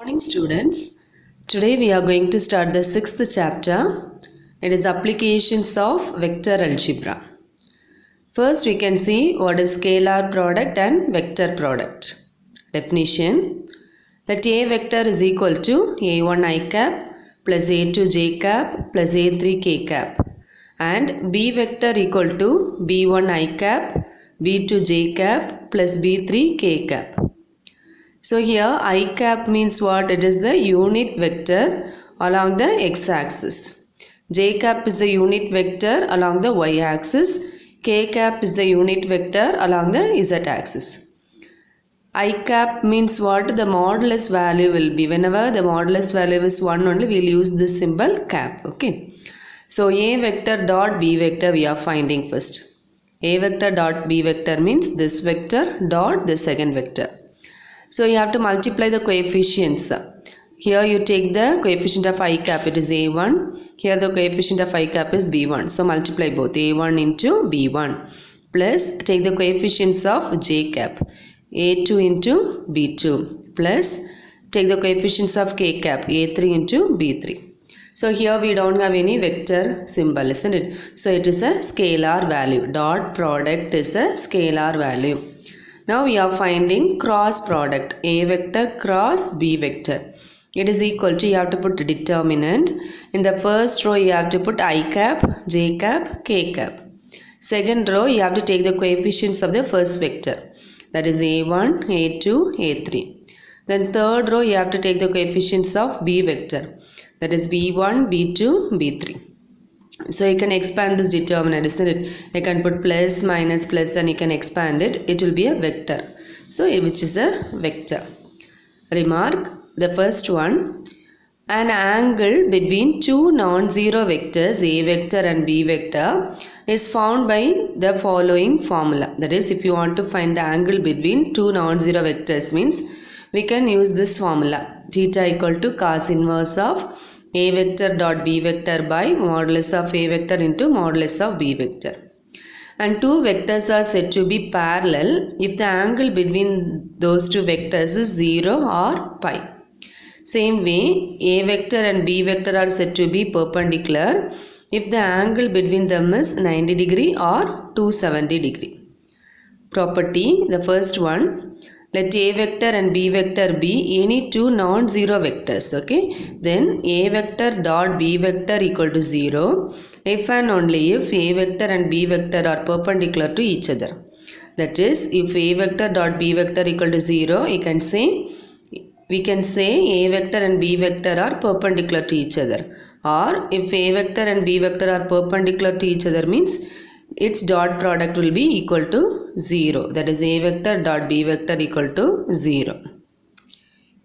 Morning students. Today we are going to start the sixth chapter. It is applications of vector algebra. First we can see what is scalar product and vector product. Definition. Let A vector is equal to A1 I cap plus A2 j cap plus A3 k cap and B vector equal to B1 I cap B2 j cap plus B3 k cap. So here I cap means what? It is the unit vector along the x-axis. J cap is the unit vector along the y-axis. K cap is the unit vector along the z-axis. I cap means what? The modulus value will be. Whenever the modulus value is 1 only, we will use this symbol cap. Okay. So A vector dot B vector we are finding first. A vector dot B vector means this vector dot the second vector. So you have to multiply the coefficients. Here you take the coefficient of I cap, it is A1. Here the coefficient of I cap is B1. So multiply both A1 into B1 plus take the coefficients of J cap A2 into B2 plus take the coefficients of K cap A3 into B3. So here we don't have any vector symbol, isn't it? So it is a scalar value. Dot product is a scalar value. Now we are finding cross product A vector cross B vector. It is equal to, you have to put determinant. In the first row you have to put I cap, J cap, K cap. Second row you have to take the coefficients of the first vector. That is A1, A2, A3. Then third row you have to take the coefficients of B vector. That is B1, B2, B3. So you can expand this determinant, isn't it? You can put plus, minus, plus and you can expand it. It will be a vector. So which is a vector. Remark, the first one. An angle between two non-zero vectors A vector and B vector is found by the following formula. That is, if you want to find the angle between two non-zero vectors means we can use this formula. Theta equal to cos inverse of A vector dot B vector by modulus of A vector into modulus of B vector. And two vectors are said to be parallel if the angle between those two vectors is 0 or pi. Same way, A vector and B vector are said to be perpendicular if the angle between them is 90 degree or 270 degree. Property, the first one. Let A vector and B vector be any two non-zero vectors, okay? Then A vector dot B vector equal to 0 if and only if A vector and B vector are perpendicular to each other. That is, if A vector dot B vector equal to 0, we can say A vector and B vector are perpendicular to each other. Or if A vector and B vector are perpendicular to each other means its dot product will be equal to 0. That is A vector dot B vector equal to 0.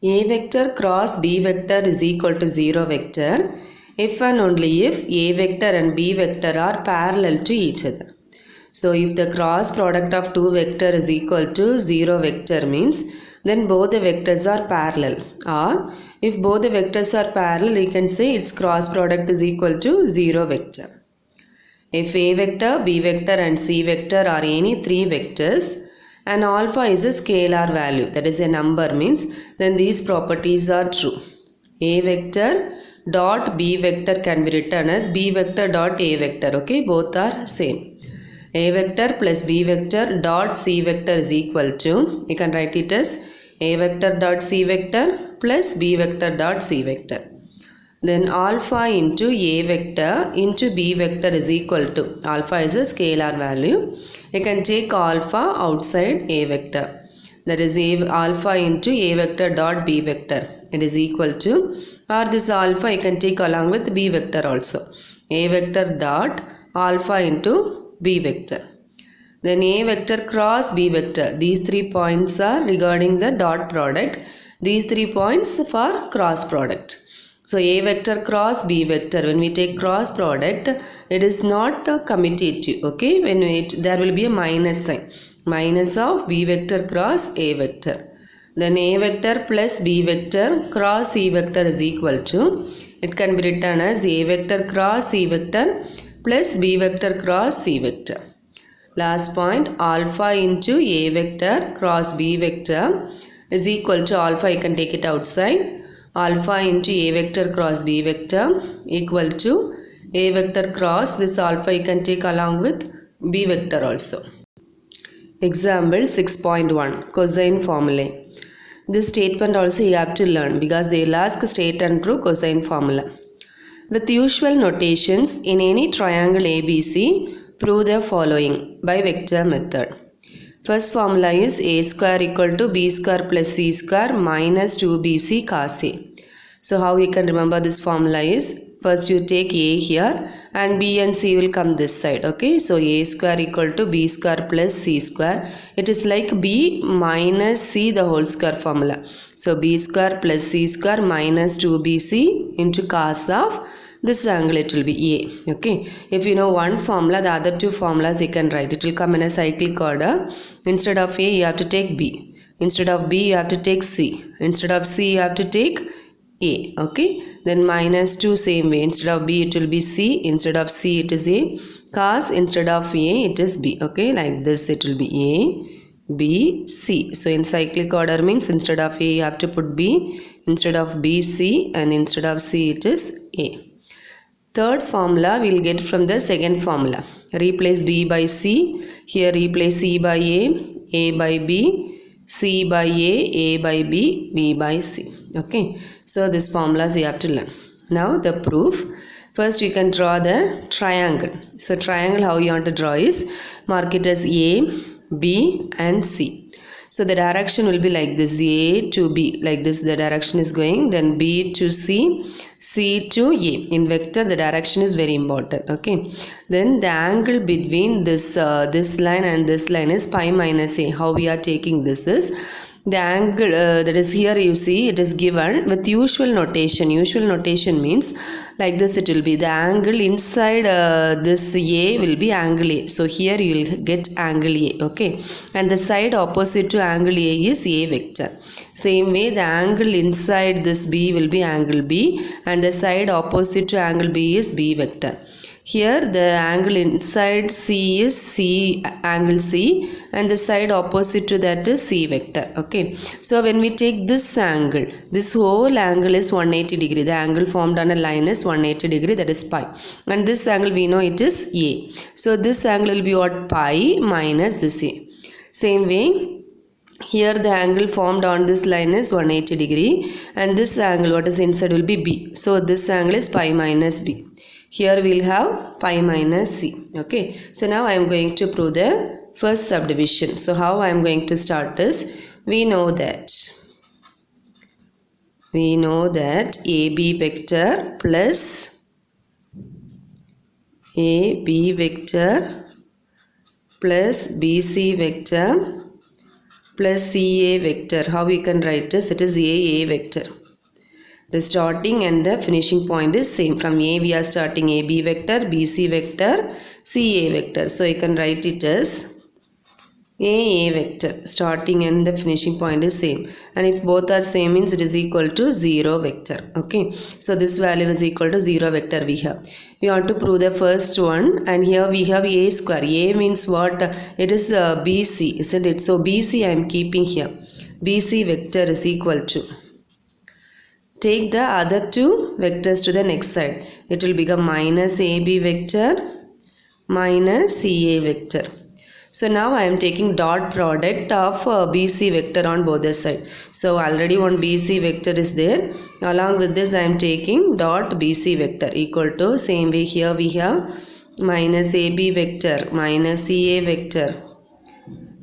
A vector cross B vector is equal to 0 vector if and only if A vector and B vector are parallel to each other. So if the cross product of two vector is equal to 0 vector means then both the vectors are parallel. Or if both the vectors are parallel, you can say its cross product is equal to 0 vector. If A vector, B vector and C vector are any three vectors and alpha is a scalar value, that is a number means, then these properties are true. A vector dot B vector can be written as B vector dot A vector, okay, both are same. A vector plus B vector dot C vector is equal to, you can write it as A vector dot C vector plus B vector dot C vector. Then alpha into A vector into B vector is equal to, alpha is a scalar value. You can take alpha outside A vector. That is alpha into A vector dot B vector. It is equal to, or this alpha you can take along with B vector also. A vector dot alpha into B vector. Then A vector cross B vector. These 3 points are regarding the dot product. These 3 points for cross product. So A vector cross B vector, when we take cross product, it is not commutative, okay? When there will be a minus sign. Minus of B vector cross A vector. Then A vector plus B vector cross C vector is equal to, it can be written as A vector cross C vector plus B vector cross C vector. Last point, alpha into A vector cross B vector is equal to alpha, you can take it outside. alpha into a vector cross b vector equal to a vector cross this alpha you can take along with b vector also. Example 6.1 cosine formulae. This statement also you have to learn because they will ask state and prove cosine formula. With usual notations in any triangle ABC, prove the following by vector method. First formula is a square equal to b square plus c square minus 2bc cos a. So how you can remember this formula is, first you take a here and b and c will come this side. Okay, so a square equal to b square plus c square. It is like b minus c the whole square formula. So b square plus c square minus 2bc into cos of this angle, it will be a. Okay, if you know one formula, the other two formulas you can write. It will come in a cyclic order. Instead of a you have to take b. Instead of b you have to take c. Instead of c you have to take a. Okay, then minus 2 same way. Instead of b it will be c. Instead of c it is a. Cos instead of a it is b. Okay, like this it will be a, b, c. So in cyclic order means instead of a you have to put b. Instead of b, c, and instead of c it is a. Third formula we will get from the second formula. Replace b by c. Here replace c by a by b, c by a by b, b by c. Okay, so this formulas you have to learn. Now the proof. First you can draw the triangle. So triangle how you want to draw is, mark it as a, b and c. So the direction will be like this, a to b, like this the direction is going, then b to c, c to a. In vector the direction is very important. Okay, then the angle between this this line and this line is pi minus a. How we are taking this is, the angle that is here you see it is given with usual notation. Usual notation means like this it will be, the angle inside this a will be angle a. So here you will get angle a. Okay, and the side opposite to angle a is a vector. Same way the angle inside this b will be angle b and the side opposite to angle b is b vector. Here the angle inside C is C angle C and the side opposite to that is C vector. Okay, so when we take this angle, this whole angle is 180 degree. The angle formed on a line is 180 degree, that is pi, and this angle we know it is A. So this angle will be what? Pi minus this A. Same way here the angle formed on this line is 180 degree and this angle what is inside will be B. So this angle is pi minus B. Here we will have pi minus c. Okay, so now I am going to prove the first subdivision. So how I am going to start is, we know that AB vector plus AB vector plus BC vector plus CA vector. How we can write this? It is AA vector. The starting and the finishing point is same. From A we are starting AB vector, BC vector, CA vector. So you can write it as AA vector. Starting and the finishing point is same. And if both are same means it is equal to 0 vector. Okay. So this value is equal to 0 vector we have. We want to prove the first one, and here we have A square. A means what? It is BC, isn't it? So BC I am keeping here. BC vector is equal to, take the other two vectors to the next side. It will become minus AB vector minus CA vector. So now I am taking dot product of BC vector on both the sides. So already one BC vector is there. Along with this I am taking dot BC vector equal to, same way here we have minus AB vector minus CA vector.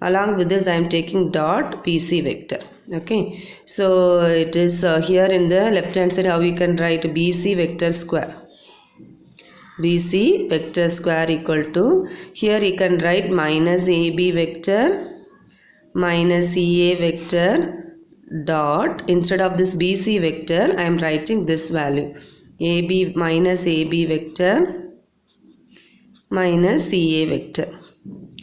Along with this I am taking dot BC vector. Okay, so it is here in the left hand side how we can write BC vector square. BC vector square equal to, here you can write minus AB vector minus CA vector dot, instead of this BC vector I am writing this value, AB minus AB vector minus CA vector.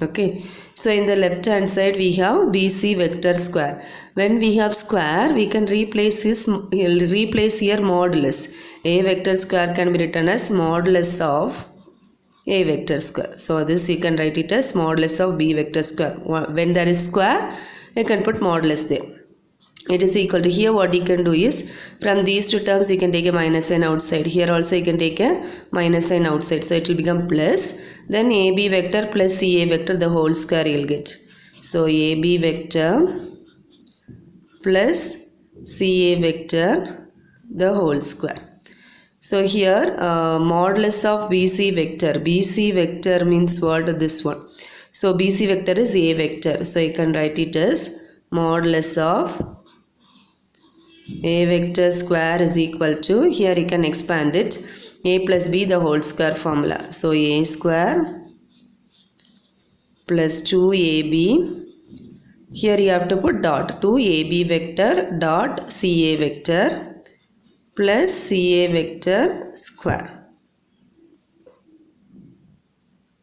Okay, so in the left hand side we have BC vector square. When we have square, we can replace here modulus. A vector square can be written as modulus of A vector square. So this you can write it as modulus of B vector square. When there is square, you can put modulus there. it is equal to, here what you can do is from these two terms you can take a minus sign outside, here also you can take a minus sign outside, so it will become plus, then AB vector plus CA vector the whole square you will get. So AB vector plus CA vector the whole square. So here modulus of BC vector means what? This one. So BC vector is A vector, so you can write it as modulus of A vector square is equal to, here you can expand it, A plus B the whole square formula. So A square plus 2AB, here you have to put dot, 2AB vector dot CA vector plus CA vector square.